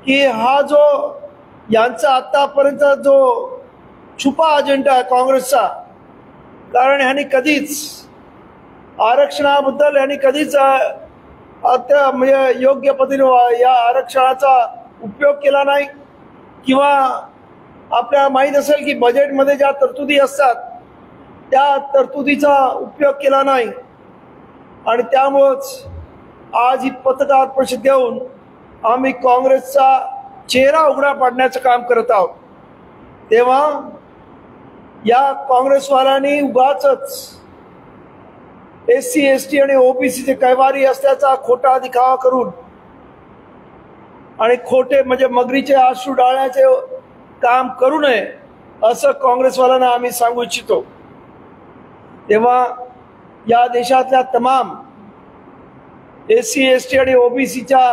की हा जो यांचा आतापर्यंत जो छुपा अजेंडा आहे काँग्रेसचा, कारण ह्यांनी कधीच आरक्षणाबद्दल यांनी कधीच म्हणजे योग्य पद्धतीने या आरक्षणाचा उपयोग केला नाही, किंवा आपल्याला माहीत असेल की बजेटमध्ये ज्या तरतुदी असतात त्या तरतुदीचा उपयोग केला नाही, आणि त्यामुळंच आज ही पत्रकार परिषद देऊन आम्ही काँग्रेसचा चेहरा उघडा पाडण्याचं काम करत आहोत। तेव्हा या काँग्रेसवाल्यांनी उगाचच SC ST आणि OBCचे कैवारी असल्याचा खोटा दिखावा करून आणि खोटे म्हणजे मगरीचे आश्रू डाळण्याचे काम करू नये असं काँग्रेसवाल्यांना आम्ही सांगू इच्छितो। तेव्हा या देशातल्या तमाम SC ST आणि OBCच्या